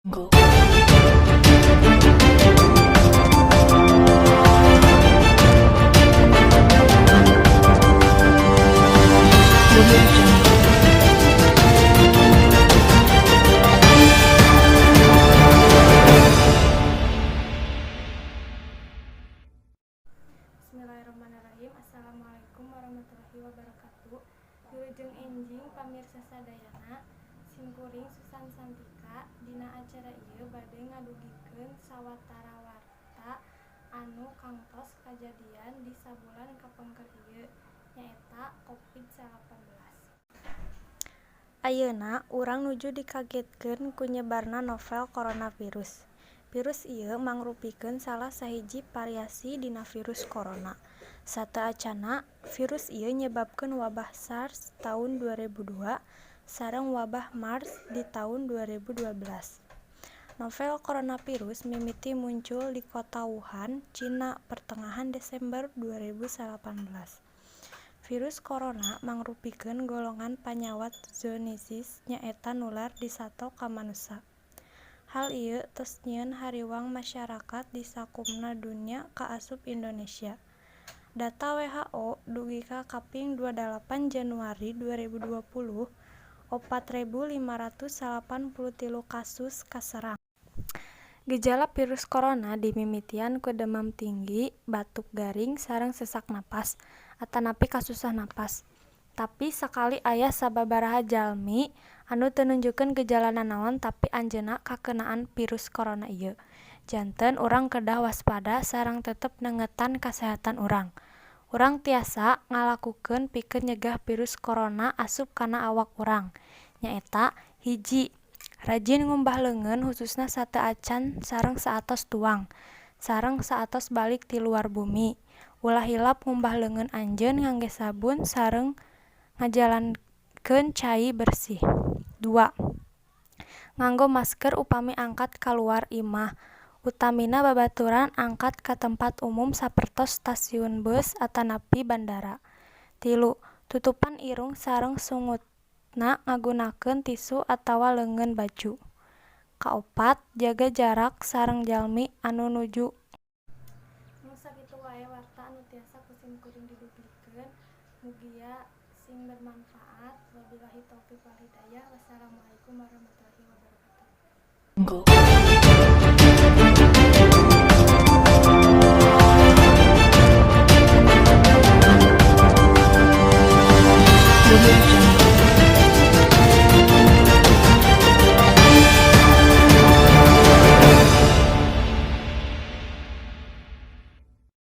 Go. Audio Jungle. Bismillahirrahmanirrahim. Assalamualaikum warahmatullahi wabarakatuh. Wilujeng enjing pamirsa sadayana, simkuring Susan Santika dina acara ieu bade ngadugikeun sawatara warta anu kantos kajadian di sabulan kapengker ieu nyaeta Covid-19. Ayeuna urang nuju dikagetkeun ku nyebarna novel coronavirus. Virus ieu mangrupikeun salah sahiji variasi dina virus corona. Sateacana, virus ieu nyebabkeun wabah SARS taun 2002 sareng wabah MERS di taun 2012. Novel coronavirus mimiti muncul di kota Wuhan, Cina pertengahan Desember 2018. Virus corona mangrupikeun golongan panyawat zoonosis nyaeta nular di sato ka manusa. Hal ieu tos nyieun hariwang masyarakat di sakumna dunya kaasup Indonesia. Data WHO dugi ka kaping 28 Januari 2020, 4.583 kasus kaserang. Gejala virus corona dimimitian ku demam tinggi, batuk garing, sareng sesak napas, atanapi kasusah napas. Tapi sakali aya sababaraha jalmi anu teu nunjukkeun gejala nanaon tapi anjeunna kakenaan virus corona ieu. Janten urang kedah waspada sareng tetep nengetan kasehatan urang. Urang tiasa ngalakukeun pikeun nyegah virus corona asup kana awak urang. Nyaeta hiji, rajin ngumbah leungeun khususna sateu acan sareng saatos tuang, sareng saatos balik ti luar bumi. Ulah hilap ngumbah leungeun anjeun ngangge sabun sareng ngajalankeun cai bersih. 2. Nganggo masker upami angkat kaluar imah, utamina babaturan angkat ka tempat umum sapertos stasiun beus atanapi bandara. 3. Tutupan irung sareng sungutna ngagunakeun tisu atawa leungeun baju. 4. Jaga jarak sareng jalmi anu nuju. Mun sakitu wae warta anu tiasa ku simkuring didugikeun, mugia sing bermanfaat. Wabillahi taufiq wal hidayah. Wassalamualaikum warahmatullahi wabarakatuh. Go.